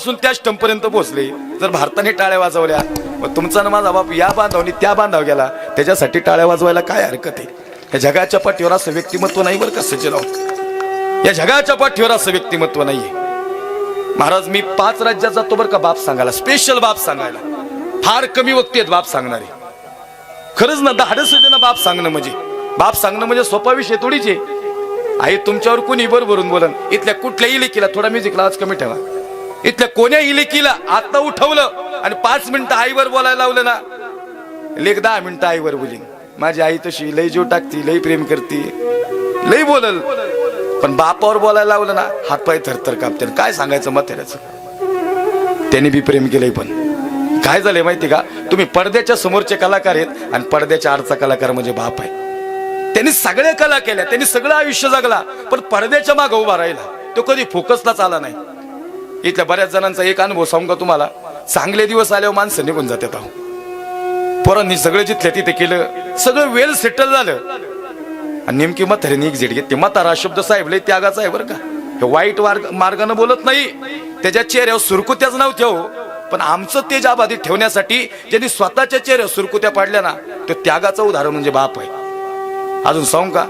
पासून त्या स्टंपपर्यंत पोहोचले. जर भारताने टाळ्या वाजवल्या, मग तुमचा ना माझा बाप या बांधावनी त्या बांधाव गेला, त्याच्यासाठी टाळ्या वाजवायला काय हरकत आहे? या जगाच्या पाठीवर असं व्यक्तिमत्व नाही बरं का सचिनराव, या जगाच्या पाठीवर असं व्यक्तिमत्व नाहीये. महाराज मी 5 राज्यात जातो बरं का बाप सांगायला, स्पेशल बाप सांगायला. फार कमी व्यक्ती आहेत बाप सांगणारे. खरंच ना, धाडस आहे ना बाप सांगणं म्हणजे. बाप सांगणं म्हणजे सोपा विषय थोडीच आहे. आई तुमच्यावर कोणी भरून बोलन. इथल्या कुठल्या इलेकीला थोडा म्युझिकला आवाज कमी ठेवा. इथल्या कोण्या इलेकीला आता उठवलं आणि 5 मिनिटं आईवर बोलायला लावलं ना, लेख 10 मिनिटं आईवर बोलीन. माझी आई तशी लई जीव टाकती, लई प्रेम करती, लई बोलल. पण बापावर बोलायला लावलं ना, हातपाय थरथर कापते. काय सांगायचं म्हाताऱ्याचं, त्यांनी बी प्रेम केलंय. पण काय झालंय माहिती का, तुम्ही पडद्याच्या समोरचे कलाकार आहेत आणि पडद्याच्या आडचा कलाकार म्हणजे बाप आहे. त्यांनी सगळ्या कला केल्या, त्यांनी सगळं आयुष्य जगला, पण पडद्याच्या मागे उभा राहिला. तो कधी फोकसलाच आला नाही. इथल्या बऱ्याच जणांचा एक अनुभव सांगू का तुम्हाला. चांगले दिवस आल्यावर माणसं निघून जातात. पोरांनी सगळं जिथल्या तिथे केलं, सगळं वेल सेटल झालं आणि नेमकी म्हातारीने एक्झिट घेतली. म्हातारा शब्द साहेब लय त्यागाचा आहे बरं का. हे वाईट मार्गानं बोलत नाही, त्याच्या चेहऱ्यावर सुरकुत्याच नव्हत्या हो. पण आमचं तेज आबाधित ठेवण्यासाठी ज्यांनी स्वतःच्या चेहऱ्यावर सुरकुत्या पाडल्या ना, तो त्यागाचं उदाहरण म्हणजे बाप आहे. अजून सांगू का,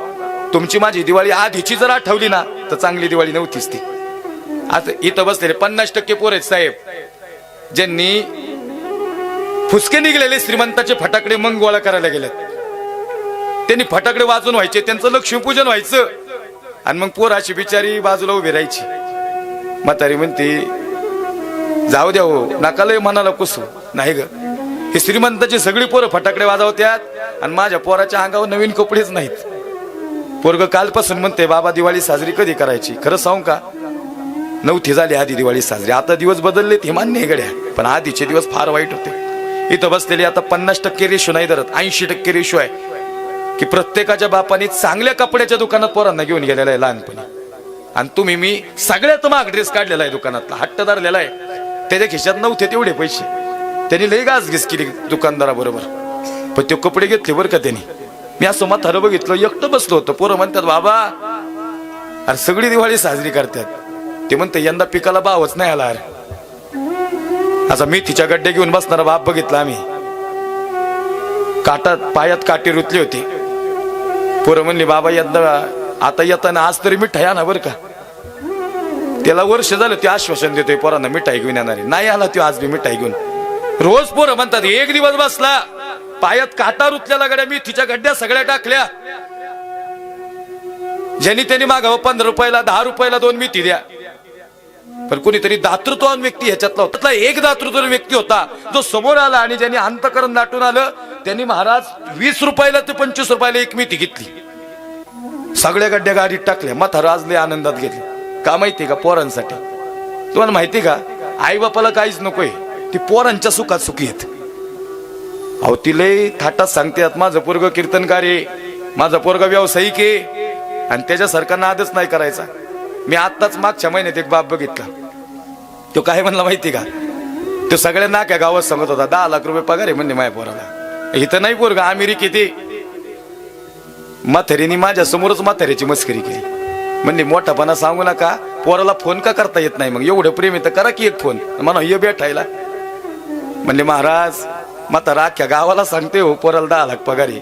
तुमची माझी दिवाळी आधीची जर आठवली ना, तर चांगली दिवाळी नव्हतीच ती. आता इथं बसलेले 50% पोर आहेत साहेब, ज्यांनी फुसके निघलेले श्रीमंताचे फटाकडे मग गोळा करायला गेलेत. त्यांनी फटाकडे वाजून व्हायचे, त्यांचं लक्ष्मीपूजन व्हायचं आणि मग पोराची बिचारी बाजूला उभी राहायची. म्हातारी म्हणते जाऊ द्या हो, नका लय मनाला कुसू. नाही ग, हे श्रीमंताची सगळी पोरं फटाकडे वाजवत्यात आणि माझ्या पोराच्या अंगावर नवीन कपडेच नाहीत. पोरग कालपासून म्हणते बाबा दिवाळी साजरी कधी करायची. खरं सांगू का, नव्हती झाली आधी दिवाळी साजरी. आता दिवस बदलले ते मान्य आहे गड्या, पण आधीचे दिवस फार वाईट होते. इथं बसलेली आता 50% रेशो नाही धरत, 80% रेशो आहे की प्रत्येकाच्या बापाने चांगल्या कपड्याच्या दुकानात पोरांना घेऊन गेलेला आहे लहानपणी. आणि तुम्ही मी सगळ्यात महाग ड्रेस काढलेला आहे दुकानातला, हट्ट धरलेला आहे. त्याच्या खिशात नव्हते तेवढे पैसे, त्यांनी लई गाजगीज केली दुकानदाराबरोबर, पण ते कपडे घेतले बरं का त्यांनी. मी असं म्हातारं बघितलं, एकटं बसलो होतं. पोरं म्हणतात बाबा अरे सगळी दिवाळी साजरी करतात. ते म्हणते यंदा पिकाला भावच नाही आला. अरे असा मेथीच्या गड्डे घेऊन बसणारा बाप बघितला आम्ही. पायात काटे रुतले होते. पोरं म्हणली बाबा यंदा आता येताना आज तरी मिठाई आणा बरं का. त्याला वर्ष झालं ते आश्वासन देतोय पोरांना मिठाई घेऊन येणारे, नाही आला तो आज बी मिठाई घेऊन. रोज पोरं म्हणतात एक दिवस बसला, पायात काटा रुतलेला गड्या, मेथीच्या गड्ड्या सगळ्या टाकल्या. ज्यांनी त्यांनी मागावं 15 रुपयाला 10 रुपयाला 2 मेथी द्या. पण कोणीतरी दातृत्ववान व्यक्ती ह्याच्यातला होता. त्यातला एक दातृत्ववान व्यक्ती होता जो समोर आला आणि ज्यांनी अंतकरण दाटून आलं, त्यांनी महाराज 20 रुपयाला ते 25 रुपयाला एक मेथी घेतली. सगळ्या गड्ड्या गाडीत टाकल्या. म्हातारं आज लय आनंदात घेतले. का माहितीये का, पोरांसाठी. तुम्हाला माहिती का, आई बापाला काहीच नकोय, ती पोरांच्या सुखात सुखी आहेत. अहो ती लय थाटात सांगतात माझं पोरग कीर्तनकार आहे, माझा पोरग व्यावसायिक आहे आणि त्याच्यासारखा नादच नाही करायचा. मी आत्ताच मागच्या महिन्यात एक बाप बघितला. तो काय म्हणला माहिती का, तो सगळ्या नाक्या गावात सांगत होता 10 लाख रुपये पगार आहे म्हणले माझ्या पोराला. इथं नाही पोरग अमेरिकेत आहे. म्हातारीने माझ्या समोरच म्हातारीची मस्करी केली. म्हणले मोठापणा सांगू नका, पोराला फोन का करता येत नाही, मग एवढं प्रेम आहे तर करा की एक फोन, म्हणा ये भेटायला. म्हणले महाराज म्हातारा अख्ख्या गावाला सांगते हो पोराला 10 लाख पगार आहे,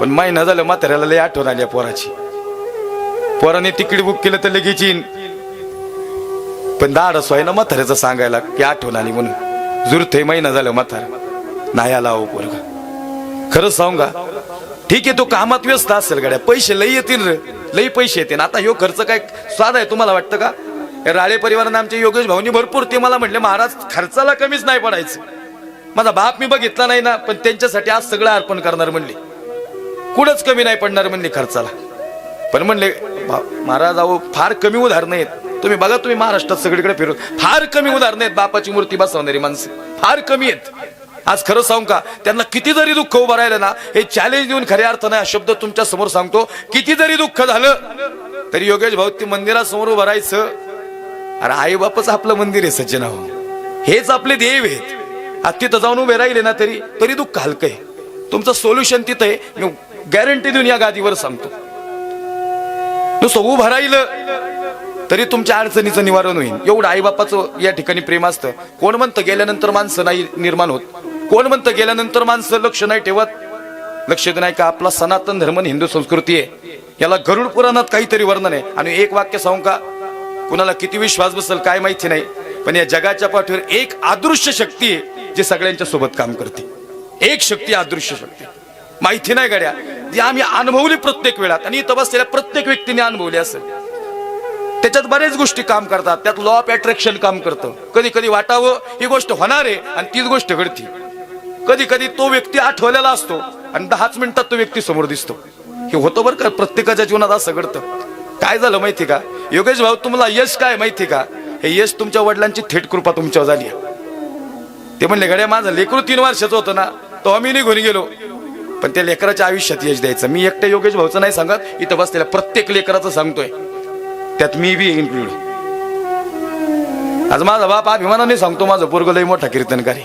पण महिना झालं म्हाताऱ्याला लय आठवण आली पोराची. पोराने तिकीट बुक केलं तर लगेच येईन, पण धाडस व्हाय ना म्हाताऱ्याचं सांगायला की आठवण आली म्हणून. जुरते महिना झालं म्हातारा नाही आला हो पोरगा. खरंच सांगू का, ठीक आहे तो कामात व्यस्त असेल गड्या, पैसे लई येतील रे, लई पैसे येतील. आता ह्यो खर्च काय स्वाद आहे तुम्हाला वाटतं का? राळे परिवाराने आमचे योगेश भाऊनी भरपूर ते मला म्हटले महाराज खर्चाला कमीच नाही पडायचं. माझा बाप मी बघितला नाही ना, पण त्यांच्यासाठी आज सगळं अर्पण करणार म्हणले, कुठंच कमी नाही पडणार म्हणले खर्चाला. पण म्हणले महाराज अहो फार कमी उदाहरणं आहेत. तुम्ही बघा, तुम्ही महाराष्ट्रात सगळीकडे फिरून फार कमी उदाहरणं आहेत बापाची मूर्ती बसवणारी माणसं, फार कमी आहेत. आज खरं सांगू का, त्यांना किती जरी दुःख उभं राहिलं ना, हे चॅलेंज देऊन खऱ्या अर्थाने हा शब्द तुमच्या समोर सांगतो, किती जरी दुःख झालं तरी योगेश भाऊ ते मंदिरासमोर उभं राहायचं. अरे आई बापच आपलं मंदिर आहे सज्जन हो, हेच आपले देव आहेत. आज तिथं जाऊन उभे राहिले ना तरी दुःख हलकं आहे. तुमचं सोल्युशन तिथं आहे, मी गॅरंटी देऊन या गादीवर सांगतो. नुसतं उभं राहिलं तरी तुमच्या अडचणीचं निवारण होईल. एवढं आईबापाचं या ठिकाणी प्रेम असतं. कोण म्हणतं गेल्यानंतर माणसं नाही निर्माण होत, कोण म्हणतं गेल्यानंतर माणसं लक्ष नाही ठेवत. लक्ष नाही का? आपला सनातन धर्म हिंदू संस्कृती आहे, याला गरुड पुराणात काहीतरी वर्णन आहे. आणि एक वाक्य सांगू का, कुणाला किती विश्वास बसेल काय माहिती नाही, पण या जगाच्या पाठीवर एक अदृश्य शक्ती आहे जे सगळ्यांच्या सोबत काम करते. एक शक्ती, अदृश्य शक्ती, माहिती नाही गड्या, जी आम्ही अनुभवली प्रत्येक वेळात आणि इथं बसलेल्या प्रत्येक व्यक्तीने अनुभवली असेल. त्याच्यात बरेच गोष्टी काम करतात. त्यात लॉ ऑफ अट्रॅक्शन काम करतं. कधी कधी वाटावं ही गोष्ट होणार आहे आणि तीच गोष्ट घडती. कधी कधी तो व्यक्ती आठवलेला असतो आणि 10च मिनिटात तो व्यक्ती समोर दिसतो. हे होतं बरं का, प्रत्येकाच्या जीवनात असं घडतं. काय झालं माहिती का योगेश भाऊ, तुम्हाला यश काय माहिती का? हे यश तुमच्या वडिलांची थेट कृपा तुमच्यावर झाली. ते म्हणले गड्या माझं लेकरू 3 वर्षाचं होतं ना, तो आम्ही निघून गेलो, पण त्या लेकराच्या आयुष्यात यश द्यायचं. मी एकट्या योगेश भाऊचं नाही सांगत, इथं बसलेल्या प्रत्येक लेकराचं सांगतोय, त्यात मी बी इन्क्लूड. आज माझा बाप अभिमानाने सांगतो माझं पोरगं लय मोठा कीर्तनकारी.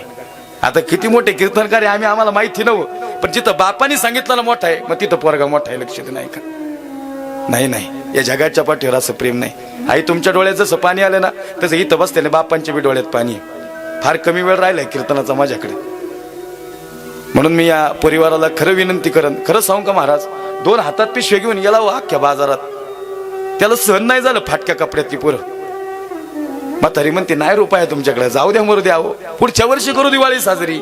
आता किती मोठे कीर्तनकारी आम्हाला माहिती नव्हतं, पण जिथं बापाने सांगितलं ना मोठा आहे, मग तिथं पोरगा मोठा आहे. लक्ष नाही का? नाही, या जगाच्या पाठीवर असं प्रेम नाही. आई तुमच्या डोळ्यात जसं पाणी आलं ना, तसं इथं बसलेल्या बापांच्या बी डोळ्यात पाणी आहे. फार कमी वेळ राहिलाय कीर्तनाचा माझ्याकडे. म्हणून मी या परिवाराला खरं विनंती करन, खरं सांगू का महाराज, 2 हातात पिशवे घेऊन गेला अख्ख्या बाजारात, त्याला सहन नाही झालं फाटक्या कपड्यातली पोरं. म्हातारी म्हणते नाही रुपये तुमच्याकडे, जाऊ द्या मरू द्या, पुढच्या वर्षी करू दिवाळी साजरी.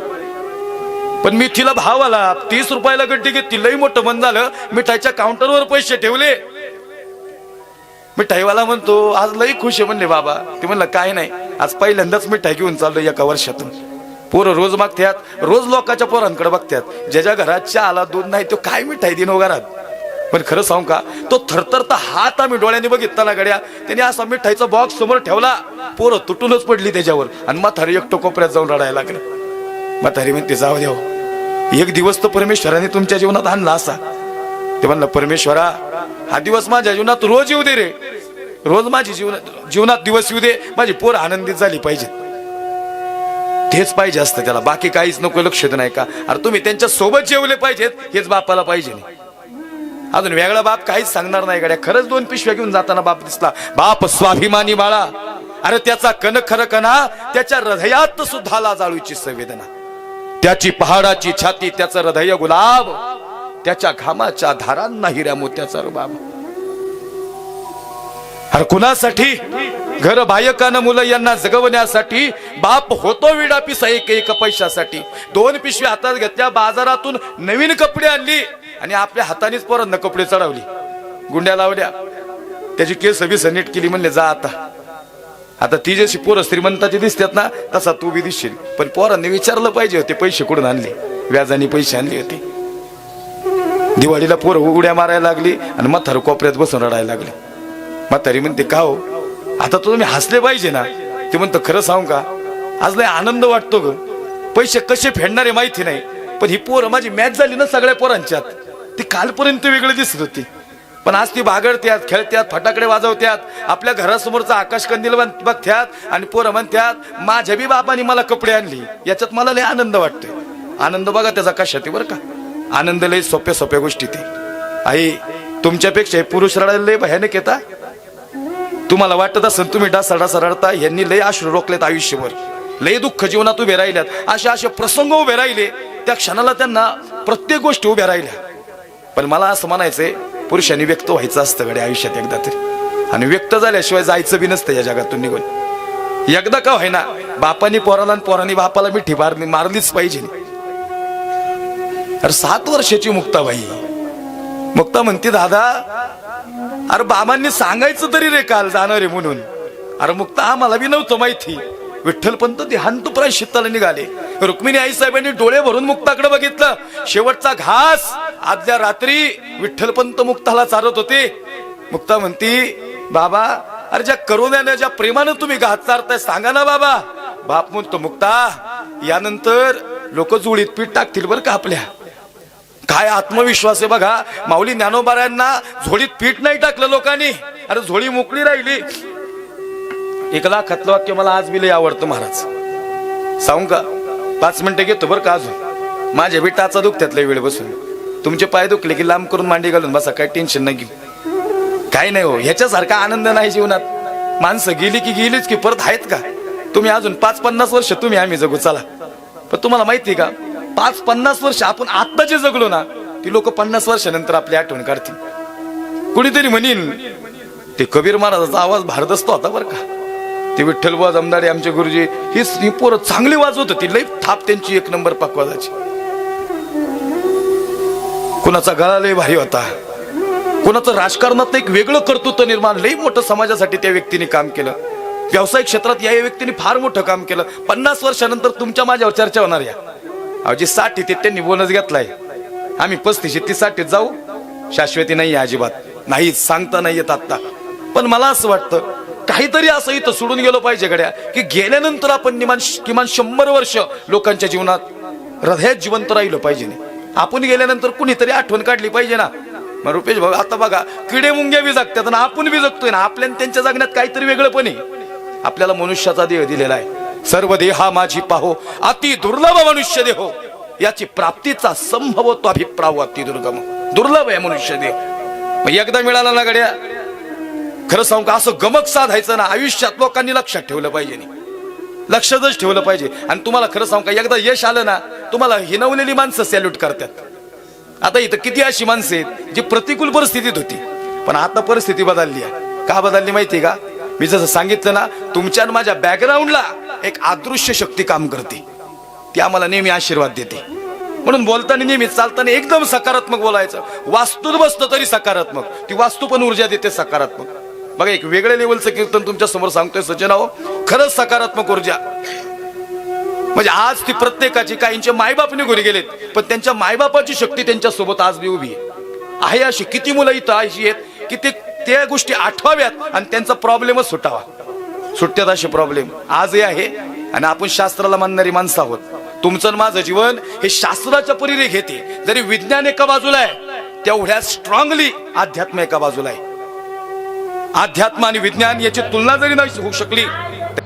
पण मी तिला भाव आला, 30 रुपयाला गड्डी घेतली, लई मोठं मन झालं. मिठाईच्या काउंटरवर पैसे ठेवले. मिठाईवाला म्हणतो आज लई खुश आहे. म्हणले बाबा, ते म्हणलं काय नाही, आज पहिल्यांदाच मिठाई घेऊन चाललो एका वर्षातून. पोरं रोज मागतात, रोज लोकांच्या पोरांकडे बघतात. ज्याच्या घरात चहाला दूध नाही तो काय मिठाई दिन घरात. पण खरं सांगू का, तो थरथरता हात आम्ही डोळ्याने बघितला ना गड्या, त्याने असा मिठाईचा बॉक्स समोर ठेवला, पोरं तुटूनच पडली त्याच्यावर, आणि म्हातारी एकटो कोपऱ्यात जाऊन रडायला लागले. म्हातारी म्हणते जाऊ द्या, एक दिवस तर परमेश्वराने तुमच्या जीवनात आणला असा. ते म्हणलं परमेश्वरा, हा दिवस माझ्या जीवनात रोज येऊ दे रे, रोज माझी जीवनात दिवस येऊ दे, माझी पोर आनंदित झाली पाहिजे. तेच पाहिजे असतं त्याला, बाकी काहीच नको. लक्ष नाही का? अरे तुम्ही त्यांच्या सोबत जेवले पाहिजेत, हेच बापाला पाहिजे. अजून वेगळा बाप काहीच सांगणार नाही गड्या. खरंच 2 पिशव्या घेऊन जाताना बाप दिसला. बाप स्वाभिमानी बाळा, अरे त्याचा कण खरं कणा, त्याच्या हृदयात सुद्धा लाजाळूची संवेदना, त्याची पहाडाची छाती, त्याचं हृदय गुलाब, त्याच्या घामाच्या धारांना हिऱ्या मोत्याचा रुबाब. अरे कुणासाठी? घर बायकानं मुलं यांना जगवण्यासाठी बाप होतो विडा पिसा एक पैशासाठी. 2 पिशव्या हातात घेतल्या, बाजारातून नवीन कपडे आणली आणि आपल्या हातानेच पोरांना कपडे चढवली, गुंड्या लावल्या, त्याची केस बिस नीट केली. म्हणले जा आता ती जशी पोरं श्रीमंताची दिसतात ना, तसा तू बी दिसशील. पण पोरांनी विचारलं पाहिजे होते पैसे कुठून आणले, व्याजाने पैसे आणले होते. दिवाळीला पोरं उड्या मारायला लागली आणि म्हातारं कोपऱ्यात बसून रडायला लागले. म्हातारी म्हणते का हो, आता तुम्ही हसले पाहिजे ना. ते म्हणतं खरं सांगू का, आज लय आनंद वाटतो ग. पैसे कसे फेडणारे माहिती नाही, पण ही पोरं माझी मॅच झाली ना सगळ्या पोरांच्यात. ती कालपर्यंत वेगळी दिसत होती, पण आज ती बागडत्यात, खेळत्यात, फटाकडे वाजवत्यात, आपल्या घरासमोरचा आकाश कंदील बघत्यात, आणि पोरं म्हणत्यात माझ्या बी बाबांनी मला कपडे आणली. याच्यात मला लय आनंद वाटतोय. आनंद बघा त्याचा कशात बरं का, आनंद लय सोप्या गोष्टी. ते आई तुमच्यापेक्षा पुरुष रडायला लय भयानक येता. तुम्हाला वाटत असेल तुम्ही डासा रडता, यांनी लय अश्रू रोखलेत आयुष्यभर, लय दुःख जीवनात उभे राहिल्यात. असे प्रसंग उभे राहिले, त्या क्षणाला त्यांना प्रत्येक गोष्टी उभ्या राहिल्या. पण मला असं म्हणायचंय, पुरुषांनी व्यक्त व्हायचं असतं गड्या आयुष्यात एकदा तरी, आणि व्यक्त झाल्याशिवाय जायचं बी नसतं या जगातून निघून. एकदा का व्हायना बापानी पोराला आणि पोरांनी बापाला मिठी मारलीच पाहिजे. अरे 7 वर्षाची मुक्ताबाई, मुक्ता म्हणते दादा, अरे बाबांनी सांगायचं तरी रे काल जाणार आहे म्हणून. अरे मुक्ता आम्हाला बी नव्हतं माहिती. विठ्ठलपंत ध्यान प्रायश्चित्ताला निघाले. रुक्मिणी आई साहेबांनी डोळे भरून मुक्ताकडे बघितलं. शेवटचा घास आदल्या रात्री विठ्ठलपंत मुक्ताला चारत होते. मुक्ता म्हणती बाबा, अरे ज्या करुण्याने ज्या प्रेमानं तुम्ही घात चारताय सांगा ना बाबा. बाप म्हणतो मुक्ता, यानंतर लोक जुळीत पीठ टाकतील बरं का आपल्या. काय आत्मविश्वास आहे बघा. माऊली ज्ञानोबारायांना झोळीत पीठ नाही टाकलं लोकांनी, अरे झोळी मोकळी राहिली. 1 लाखातलं वाक्य मला आज बी लय आवडतं महाराज. सांगू का, 5 मिनिटं घेतो बरं का अजून. माझ्या बी टाचा दुखत्यात लय वेळ बसून. तुमचे पाय दुखले की लांब करून मांडी घालून बसा, काय टेन्शन नाही घेऊ. काय नाही हो, ह्याच्यासारखा आनंद नाही जीवनात. माणसं गेली की गेलीच की परत आहेत का? तुम्ही अजून 5-50 वर्ष तुम्ही आम्ही जगू चला, पण तुम्हाला माहिती का 5-50 वर्ष आपण आता जे जगलो ना ती लोक 50 वर्षानंतर आपली आठवण काढतील. कुणीतरी म्हणीन ते कबीर महाराजाचा आवाज भारदस्त होता बरं का, ते विठ्ठलबुवा जमदाडे आमचे गुरुजी ही पोरं चांगली वाजवत होती, लई थाप त्यांची एक नंबर पाकवाजाची. कुणाचा गळा लई भारी होता, कुणाचं राजकारणात एक वेगळं कर्तृत्व निर्माण, लई मोठं समाजासाठी त्या व्यक्तीने काम केलं. व्यावसायिक क्षेत्रात या व्यक्तीने फार मोठं काम केलं. 50 वर्षानंतर तुमच्या माझ्यावर चर्चा होणार या अवजी 60 ते त्यांनी बोनस घेतलाय, आम्ही 35-30 जाऊ, शाश्वती नाही अजिबात नाही, सांगता नाही येत आता. पण मला असं वाटतं काहीतरी असं इथं सोडून गेलो पाहिजे गड्या, की गेल्यानंतर आपण किमान 100 वर्ष लोकांच्या जीवनात हृदयात जिवंत राहिलं पाहिजे. आपण गेल्यानंतर कुणीतरी आठवण काढली पाहिजे ना. मग रुपेश भाऊ आता बघा किडे मुंग्या बी जगतात आणि आपण बी जगतोय ना, आपल्या त्यांच्या जगण्यात काहीतरी वेगळं पण आहे. आपल्याला मनुष्याचा देह दिलेला आहे. सर्व देहा माझी पाहो अति दुर्लभ मनुष्य देहो, याची प्राप्तीचा संभवतो अभिप्राव अति दुर्गम. दुर्लभ आहे मनुष्य देह. मग एकदा मिळाला ना गड्या, खरं सांगू का असं गमक साधायचं ना आयुष्यात लोकांनी लक्षात ठेवलं पाहिजे, लक्षातच ठेवलं पाहिजे. आणि तुम्हाला खरं सांगू का एकदा यश आलं ना तुम्हाला हिनवलेली माणसं सॅल्यूट करतात. आता इथं किती अशी माणसं आहेत जी प्रतिकूल परिस्थितीत होती, पण आता परिस्थिती बदलली आहे. का बदलली माहिती का? मी जसं सांगितलं ना, तुमच्या माझ्या बॅकग्राऊंडला एक अदृश्य शक्ती काम करते, ती आम्हाला नेहमी आशीर्वाद देते. म्हणून बोलताना नेहमी चालताना एकदम सकारात्मक बोलायचं. वास्तूत बसतं तरी सकारात्मक, ती वास्तू पण ऊर्जा देते सकारात्मक. बघा एक वेगळ्या लेवलचं कीर्तन तुमच्या समोर सांगतोय सज्जनाओ, खरंच सकारात्मक ऊर्जा. म्हणजे आज ती प्रत्येकाची, काहींचे मायबाप निघून गेलेत पण त्यांच्या मायबापाची शक्ती त्यांच्या सोबत आज बी उभी आहे. अशी किती मुलं इथं अशी आहेत की त्या गोष्टी आठवाव्यात आणि त्यांचा प्रॉब्लेमच सुटावा. सुटत्यात असे प्रॉब्लेम आजही आहे. आणि आपण शास्त्राला मानणारी माणसं आहोत. तुमचं माझं जीवन हे शास्त्राच्या परीने घेते. जरी विज्ञान एका बाजूला आहे तेवढ्या स्ट्रॉंगली अध्यात्म एका बाजूला आहे. अध्यात्म आणि विज्ञान याची तुलना जरी नाही होऊ शकली